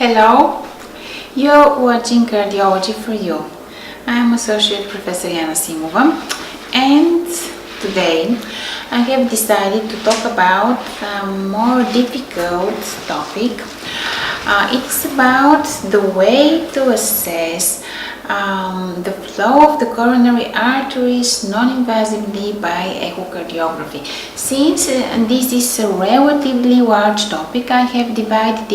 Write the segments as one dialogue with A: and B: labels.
A: Hello, you're watching Cardiology for You. I'm Associate Professor Siva, and today I have decided to talk about a more difficult topic. It's about the way to assess the flow of the coronary arteries non-invasively by echocardiography. Since this is a relatively large topic, I have divided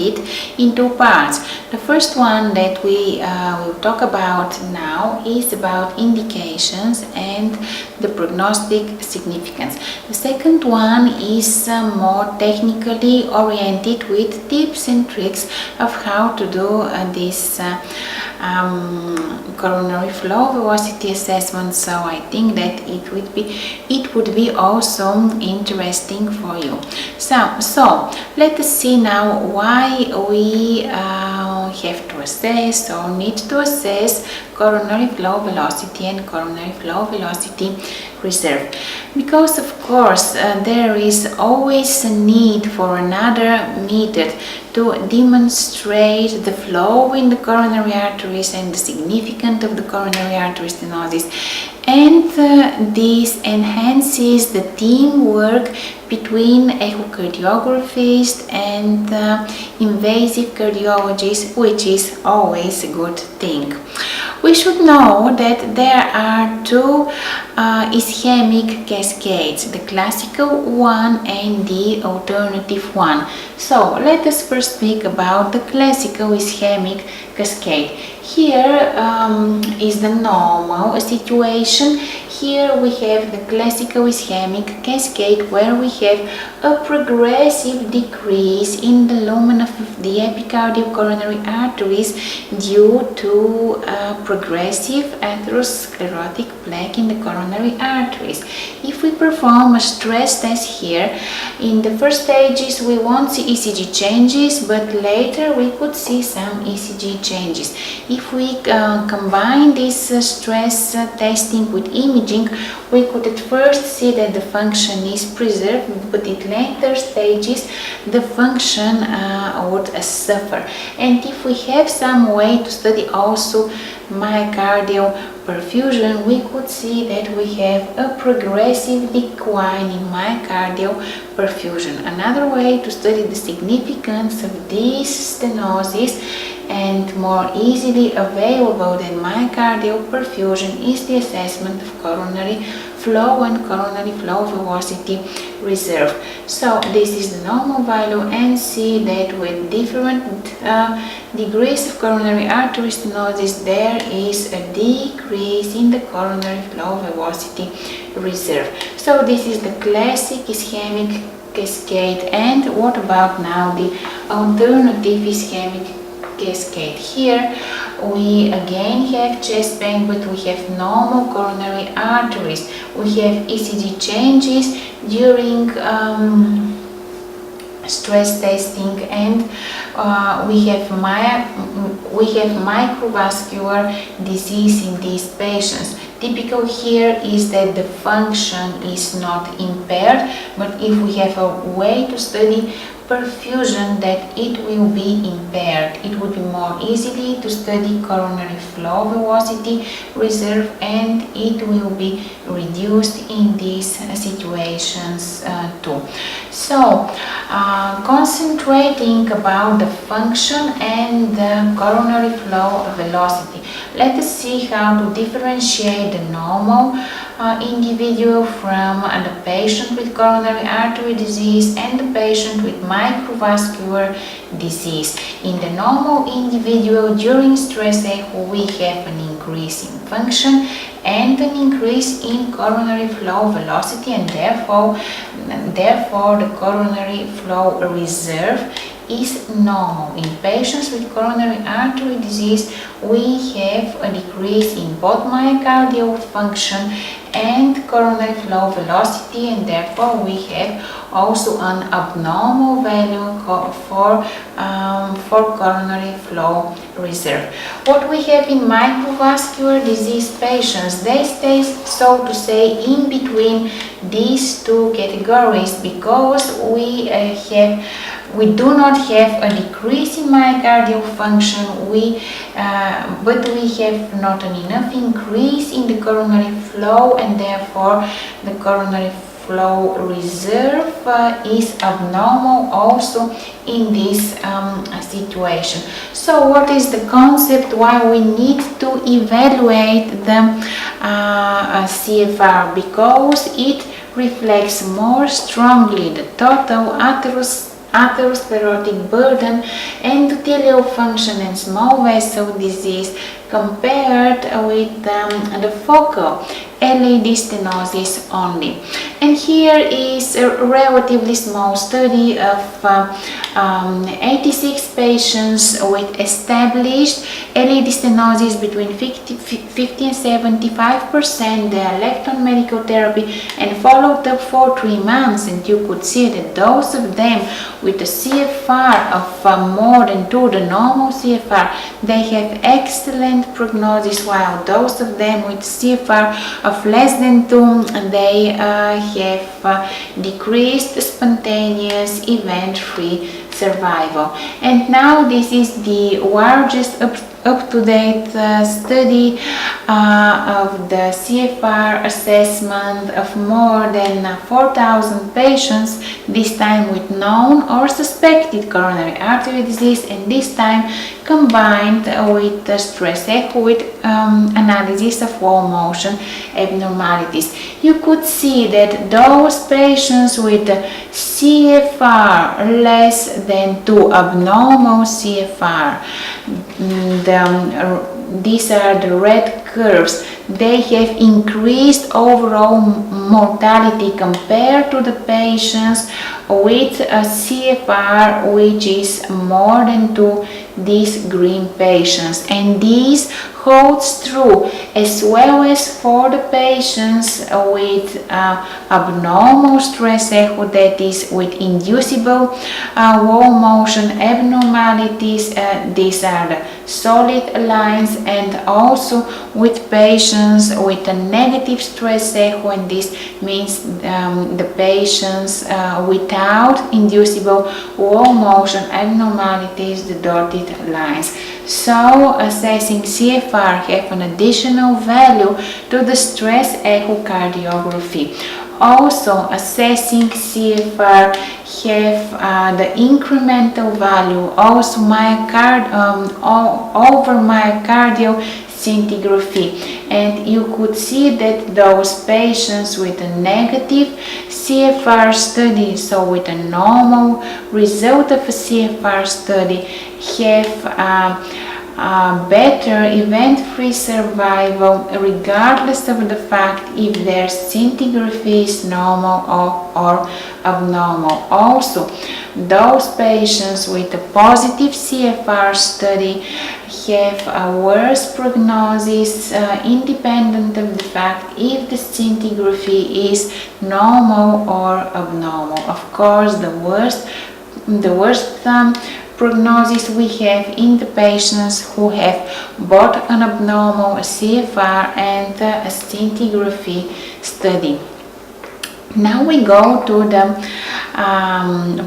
A: it in two parts. The first one that we will talk about now is about indications and the prognostic significance. The second one is more technically oriented with tips and tricks of how to do this coronary flow velocity assessment. So I think that it would be also interesting for you. So let us see now why we have to assess or need to assess coronary flow velocity and coronary flow velocity reserve. Because of course there is always a need for another method to demonstrate the flow in the coronary arteries and the significance of the coronary artery stenosis, and this enhances the teamwork between echocardiographists and invasive cardiologists, which is always a good thing. We should know that there are two ischemic cascades, the classical one and the alternative one. So let us first speak about the classical ischemic cascade. Here is the normal situation. Here we have the classical ischemic cascade, where we have a progressive decrease in the lumen of the epicardial coronary arteries due to progressive atherosclerotic plaque in the coronary arteries. If we perform a stress test here, in the first stages we won't see ECG changes, but later we could see some ECG changes. If we combine this stress testing with imaging, we could at first see that the function is preserved, but in later stages the function would suffer. And if we have some way to study also myocardial perfusion, we could see that we have a progressive decline in myocardial perfusion. Another way to study the significance of this stenosis, and more easily available than myocardial perfusion, is the assessment of coronary flow and coronary flow velocity reserve. So this is the normal value, and see that with different degrees of coronary artery stenosis there is a decrease in the coronary flow velocity reserve. So this is the classic ischemic cascade. And what about now the alternative ischemic cascade? Here we again have chest pain, but we have normal coronary arteries. We have ECG changes during stress testing, and we have microvascular disease in these patients. Typical here is that the function is not impaired, but if we have a way to study perfusion, that it will be impaired. It would be more easily to study coronary flow velocity reserve, and it will be reduced in these situations too. So concentrating about the function and the coronary flow velocity, let us see how to differentiate the normal individual from the patient with coronary artery disease and the patient with microvascular disease. In the normal individual, during stress echo, we have an increase in function and an increase in coronary flow velocity, and therefore the coronary flow reserve is normal. In patients with coronary artery disease, we have a decrease in both myocardial function and coronary flow velocity, and therefore we have also an abnormal value for coronary flow reserve. What we have in microvascular disease patients, they stay, so to say, in between these two categories, because we have we do not have a decrease in myocardial function, but we have not an enough increase in the coronary flow, and therefore the coronary flow reserve is abnormal also in this situation. So what is the concept why we need to evaluate the CFR? Because it reflects more strongly the total atherosclerotic burden, endothelial function and small vessel disease compared with the focal LAD stenosis only. And here is a relatively small study of 86 patients with established LAD stenosis between 50 and 75%. They are left on medical therapy and followed up for 3 months, and you could see that those of them with a CFR of more than 2, the normal CFR, they have excellent prognosis, while those of them with CFR of less than 2, they have decreased spontaneous event-free survival. And now this is the largest up-to-date study of the CFR assessment of more than 4,000 patients, this time with known or suspected coronary artery disease, and this time combined with the stress echo with analysis of wall motion abnormalities. You could see that those patients with CFR less than 2, abnormal CFR, these are the red curves, they have increased overall mortality compared to the patients with a CFR which is more than 2, these green patients. And this holds true as well as for the patients with abnormal stress echo, that is with inducible wall motion abnormalities. These are the solid lines, and also with patients with a negative stress echo, and this means the patients without inducible wall motion abnormalities, the dotted lines. So assessing CFR have an additional value to the stress echocardiography. Also assessing CFR have the incremental value, also over myocardial scintigraphy, and you could see that those patients with a negative CFR study, so with a normal result of a CFR study, have better event-free survival regardless of the fact if their scintigraphy is normal or abnormal. Also, those patients with a positive CFR study have a worse prognosis independent of the fact if the scintigraphy is normal or abnormal. Of course, the worst prognosis we have in the patients who have both an abnormal CFR and a scintigraphy study. Now we go to the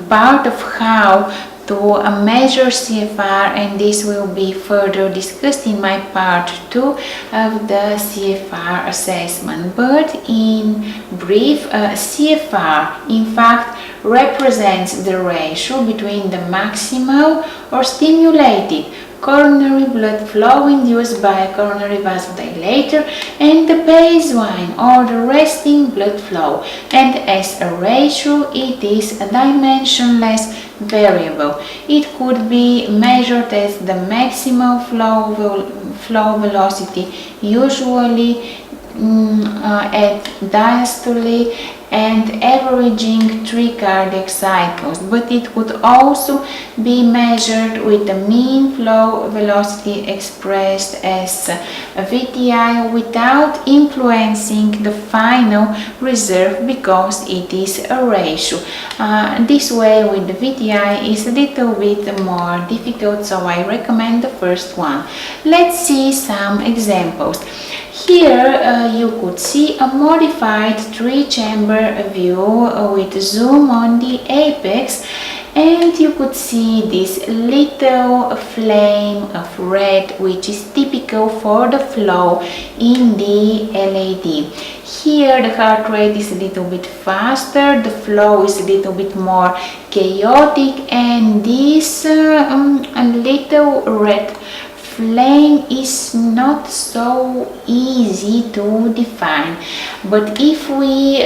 A: part of how to measure CFR, and this will be further discussed in my part 2 of the CFR assessment. But in brief, CFR in fact represents the ratio between the maximal or stimulated coronary blood flow induced by a coronary vasodilator and the baseline or the resting blood flow, and as a ratio it is a dimensionless variable. It could be measured as the maximal flow velocity, usually at diastole and averaging 3 cardiac cycles, but it could also be measured with the mean flow velocity expressed as a VTI without influencing the final reserve because it is a ratio. This way with the VTI is a little bit more difficult, so I recommend the first one. Let's see some examples. Here you could see a modified 3-chamber view with zoom on the apex, and you could see this little flame of red, which is typical for the flow in the LAD. Here the heart rate is a little bit faster, the flow is a little bit more chaotic, and this little red flame is not so easy to define. But if we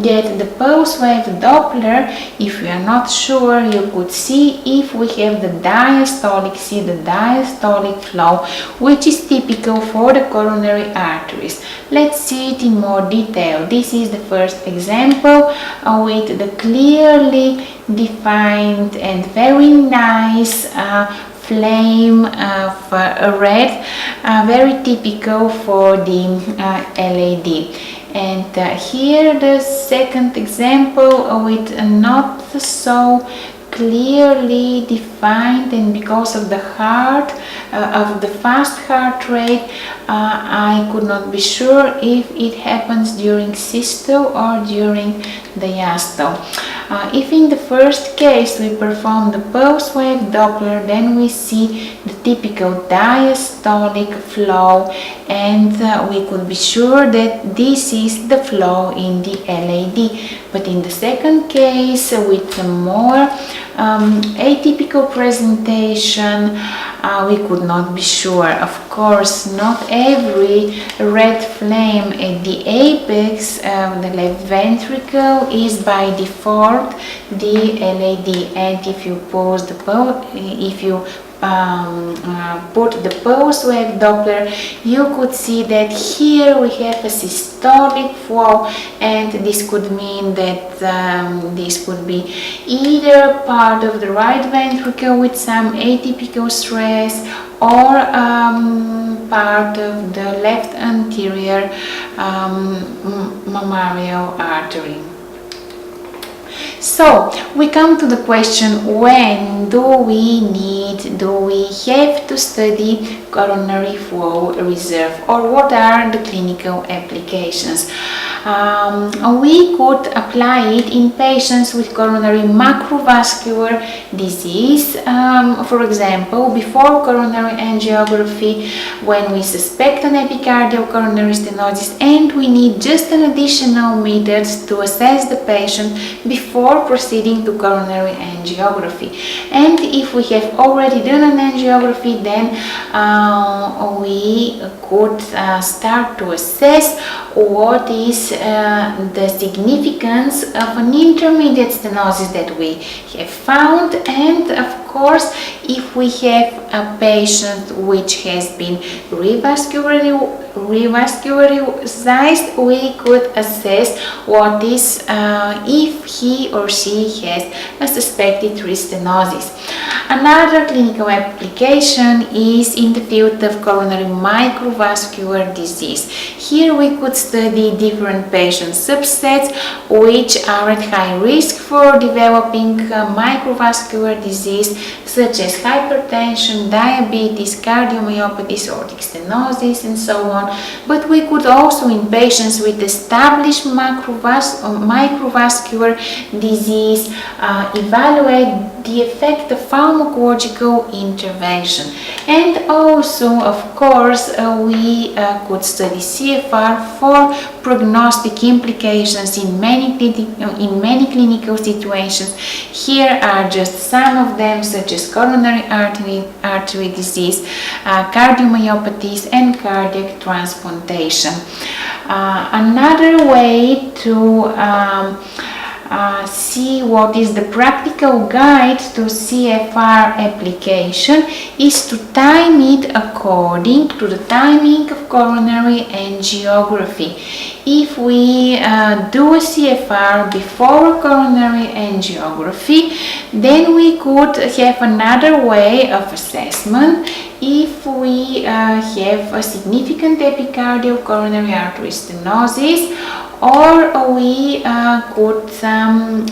A: get the pulse wave Doppler, if we are not sure, you could see if we have the diastolic flow, which is typical for the coronary arteries. Let's see it in more detail. This is the first example with the clearly defined and very nice flame of red, very typical for the LAD. And here the second example with not so clearly defined, and because of the fast heart rate, I could not be sure if it happens during systole or during diastole. If in the first case we perform the pulse wave Doppler, then we see the typical diastolic flow, and we could be sure that this is the flow in the LAD. But in the second case, with a more atypical presentation, we could not be sure. Of course, not every red flame at the apex of the left ventricle is by default the LAD, and if you put the pulse wave Doppler, you could see that here we have a systolic flow, and this could mean that this could be either part of the right ventricle with some atypical stress, or part of the left anterior mammarial artery. So we come to the question, when do we have to study coronary flow reserve, or what are the clinical applications? We could apply it in patients with coronary macrovascular disease, for example, before coronary angiography, when we suspect an epicardial coronary stenosis and we need just an additional methods to assess the patient before proceeding to coronary angiography. And if we have already done an angiography, then we could start to assess what is the significance of an intermediate stenosis that we have found, and of course, if we have a patient which has been revascularized, we could assess what is if he or she has a suspected restenosis. Another clinical application is in the field of coronary microvascular disease. Here we could study different patient subsets which are at high risk for developing microvascular disease, such as hypertension, diabetes, cardiomyopathy, aortic stenosis, and so on. But we could also, in patients with established microvascular disease, evaluate the effect of pharmacological intervention. And also, of course, we could study CFR for prognostic implications in many clinical situations. Here are just some of them, such as coronary artery disease, cardiomyopathies, and cardiac transplantation. Another way to see what is the practical guide to CFR application is to time it according to the timing of coronary angiography. If we do a CFR before coronary angiography, then we could have another way of assessment. If we have a significant epicardial coronary artery stenosis, or we could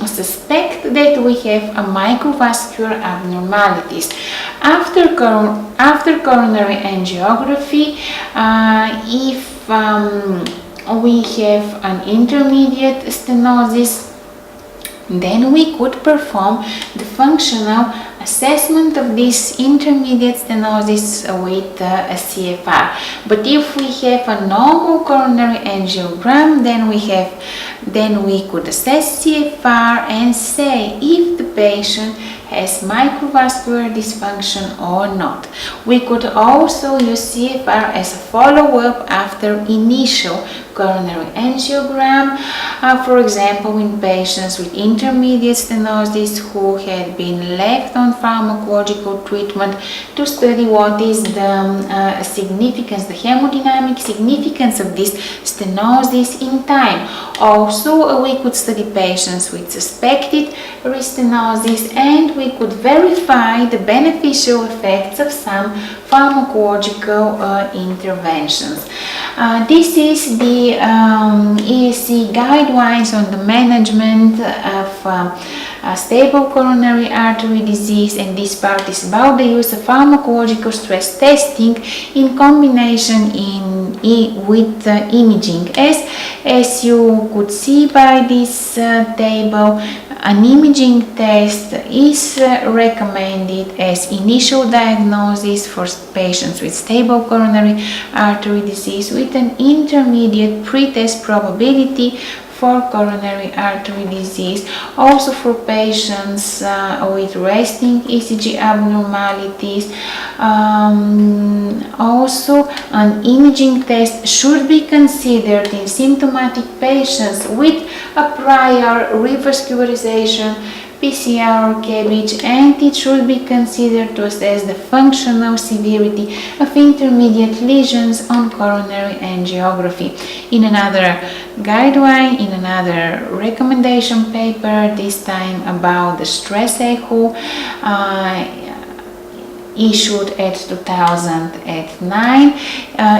A: suspect that we have a microvascular abnormalities. After coronary angiography, if we have an intermediate stenosis, then we could perform the functional assessment of this intermediate stenosis with a CFR. But if we have a normal coronary angiogram, then we could assess CFR and say if the patient has microvascular dysfunction or not. We could also use CFR as a follow-up after initial coronary angiogram, for example in patients with intermediate stenosis who had been left on pharmacological treatment, to study what is the significance, the hemodynamic significance of this stenosis in time. Also, we could study patients with suspected restenosis, and we could verify the beneficial effects of some pharmacological interventions. This is the ESC guidelines on the management of stable coronary artery disease, and this part is about the use of pharmacological stress testing in combination with imaging. As you could see by this table, an imaging test is recommended as initial diagnosis for patients with stable coronary artery disease with an intermediate pretest probability for coronary artery disease. Also for patients with resting ECG abnormalities. Also, an imaging test should be considered in symptomatic patients with a prior revascularization, PCR or CABG, and it should be considered to assess the functional severity of intermediate lesions on coronary angiography. In another guideline, in another recommendation paper, this time about the stress echo, issued at 2009,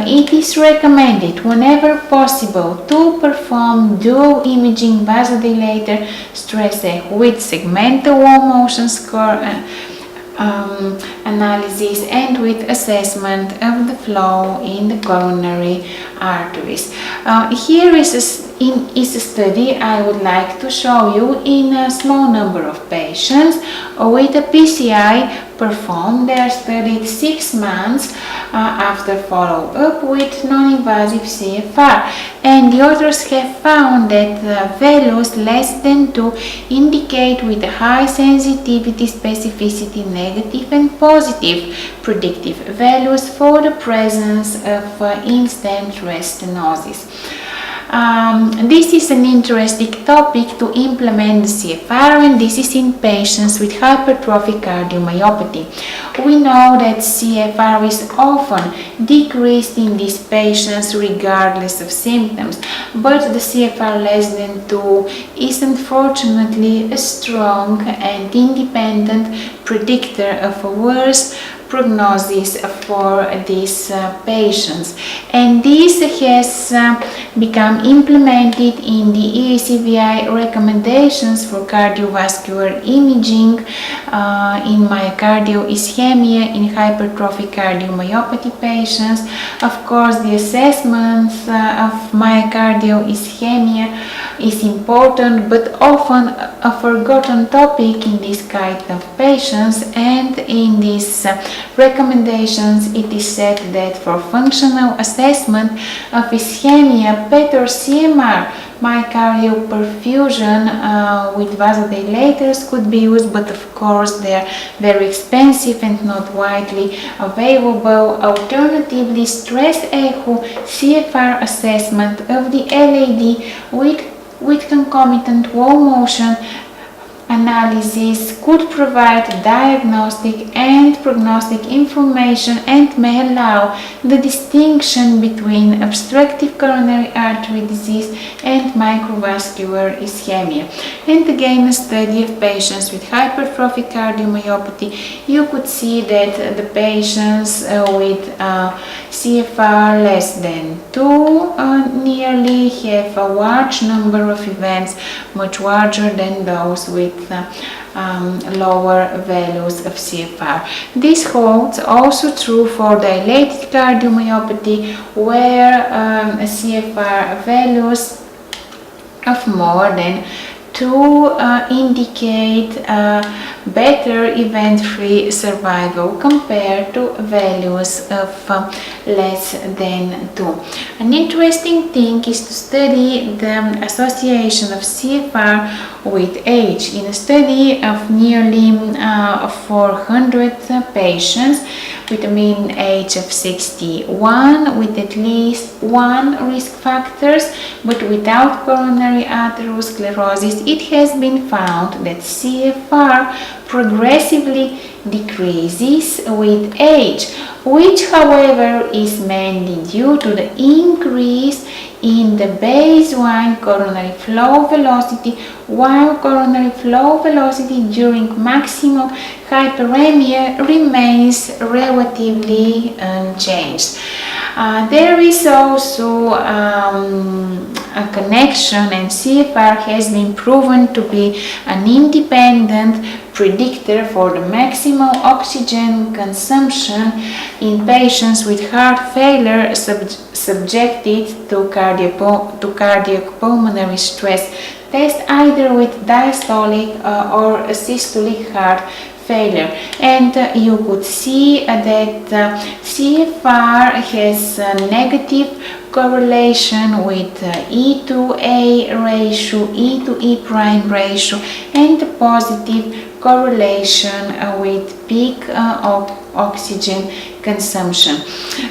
A: it is recommended whenever possible to perform dual imaging vasodilator stress echo with segmental wall motion score analysis and with assessment of the flow in the coronary arteries. Here is a study I would like to show you in a small number of patients with a PCI performed. They are studied 6 months after follow-up with non-invasive CFR, and the authors have found that values less than 2 indicate with a high sensitivity, specificity, negative and positive predictive values for the presence of in-stent rest stenosis. This is an interesting topic to implement the CFR, and this is in patients with hypertrophic cardiomyopathy. We know that CFR is often decreased in these patients regardless of symptoms, but the CFR less than 2 is unfortunately a strong and independent predictor of a worse prognosis for these patients, and this has become implemented in the ECVI recommendations for cardiovascular imaging in myocardial ischemia in hypertrophic cardiomyopathy patients. Of course, the assessment of myocardial ischemia is important, but often a forgotten topic in this kind of patients, and in these recommendations it is said that for functional assessment of ischemia, PET or CMR myocardial perfusion with vasodilators could be used, but of course they are very expensive and not widely available. Alternatively, stress echo CFR assessment of the LAD with concomitant wall motion analysis could provide diagnostic and prognostic information and may allow the distinction between obstructive coronary artery disease and microvascular ischemia. And again, a study of patients with hypertrophic cardiomyopathy, you could see that the patients with CFR less than 2 nearly have a large number of events, much larger than those with lower values of CFR. This holds also true for dilated cardiomyopathy, where CFR values of more than to indicate better event-free survival compared to values of less than 2. An interesting thing is to study the association of CFR with age. In a study of nearly 400 patients with a mean age of 61 with at least one risk factors but without coronary atherosclerosis, it has been found that CFR progressively decreases with age, which however is mainly due to the increase in the baseline coronary flow velocity, while coronary flow velocity during maximal hyperemia remains relatively unchanged. There is also a connection, and CFR has been proven to be an independent predictor for the maximal oxygen consumption in patients with heart failure subjected to cardiac pulmonary stress test, either with diastolic or systolic heart failure. And you could see that CFR has a negative correlation with E to A ratio, E to E prime ratio, and a positive correlation with peak oxygen consumption.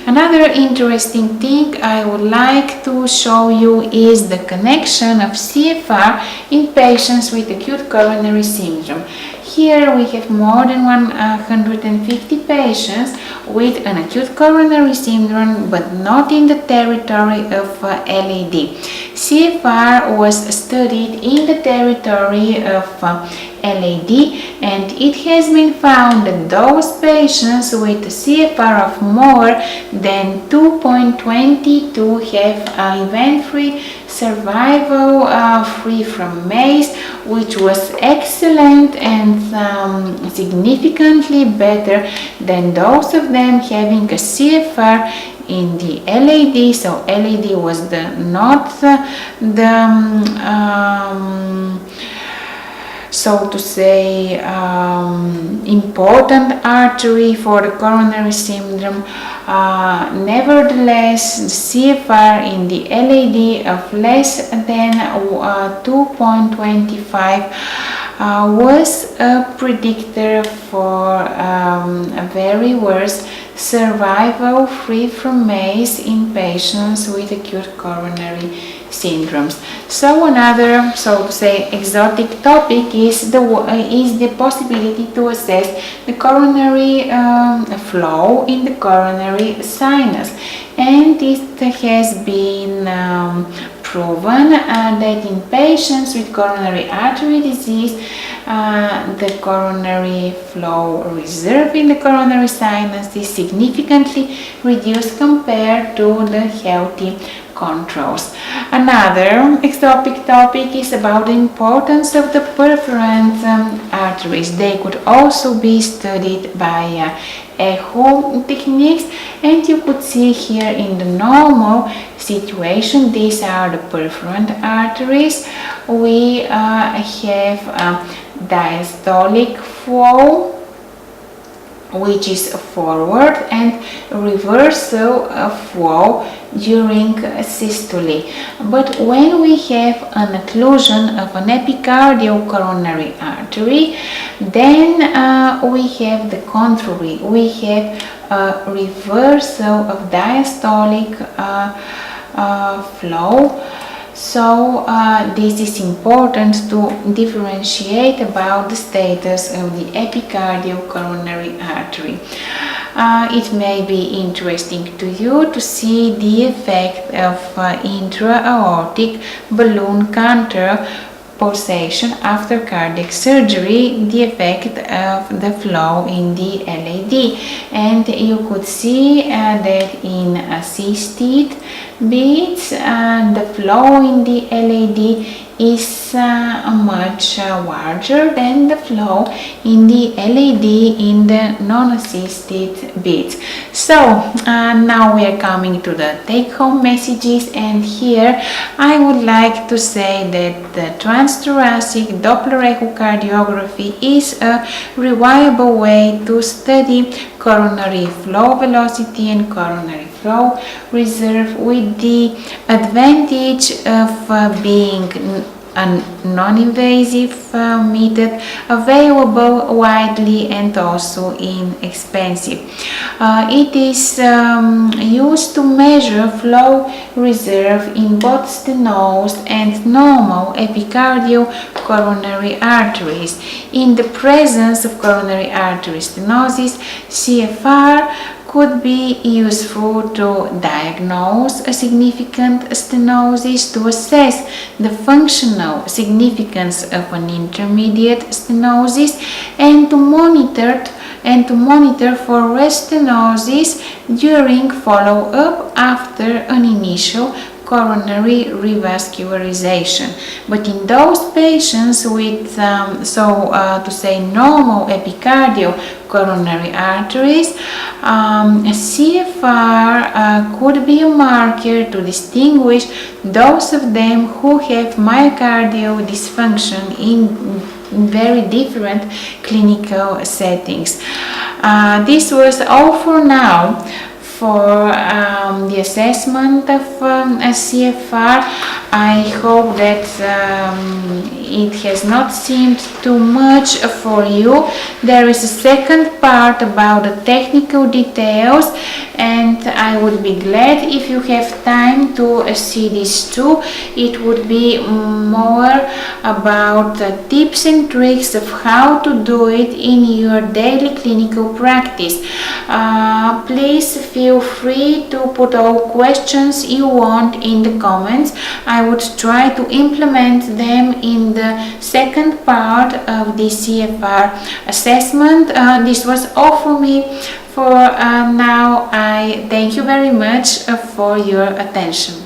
A: Another interesting thing I would like to show you is the connection of CFR in patients with acute coronary syndrome. Here we have more than 150 patients with an acute coronary syndrome but not in the territory of LAD. CFR was studied in the territory of LAD, and it has been found that those patients with a CFR of more than 2.22 have event-free survival free from MACE, which was excellent and significantly better than those of them having a CFR in the LAD. So LAD was not so to say important artery for the coronary syndrome. Nevertheless, the CFR in the LAD of less than 2.25 was a predictor for a very worse survival free from MACE in patients with acute coronary syndromes. So another, so to say, exotic topic is the possibility to assess the coronary flow in the coronary sinus, and it has been proven that in patients with coronary artery disease, the coronary flow reserve in the coronary sinus is significantly reduced compared to the healthy controls. Another ectopic topic is about the importance of the perforant arteries. They could also be studied by echo techniques, and you could see here in the normal situation, these are the perforant arteries. We have diastolic flow, which is forward, and reversal flow during systole. But when we have an occlusion of an epicardial coronary artery, then we have the contrary. We have a reversal of diastolic flow. So this is important to differentiate about the status of the epicardial coronary artery. It may be interesting to you to see the effect of intra-aortic balloon counter pulsation after cardiac surgery, the effect of the flow in the LAD, and you could see that in assisted beats the flow in the LAD is much larger than the flow in the LAD in the non-assisted beats. So now we are coming to the take-home messages, and here I would like to say that the transthoracic Doppler echocardiography is a reliable way to study coronary flow velocity and coronary flow reserve, with the advantage of being a non-invasive method available widely and also inexpensive. It is used to measure flow reserve in both stenosed and normal epicardial coronary arteries. In the presence of coronary artery stenosis, CFR could be useful to diagnose a significant stenosis, to assess the functional significance of an intermediate stenosis, and to monitor for restenosis during follow-up after an initial coronary revascularization. But in those patients with normal epicardial coronary arteries, CFR could be a marker to distinguish those of them who have myocardial dysfunction in very different clinical settings. This was all for now for the assessment of CFR. I hope that it has not seemed too much for you. There is a second part about the technical details, and I would be glad if you have time to see this too. It would be more about tips and tricks of how to do it in your daily clinical practice. Please feel free to put all questions you want in the comments. I would try to implement them in the second part of the CFR assessment. This was all for me for now. I thank you very much for your attention.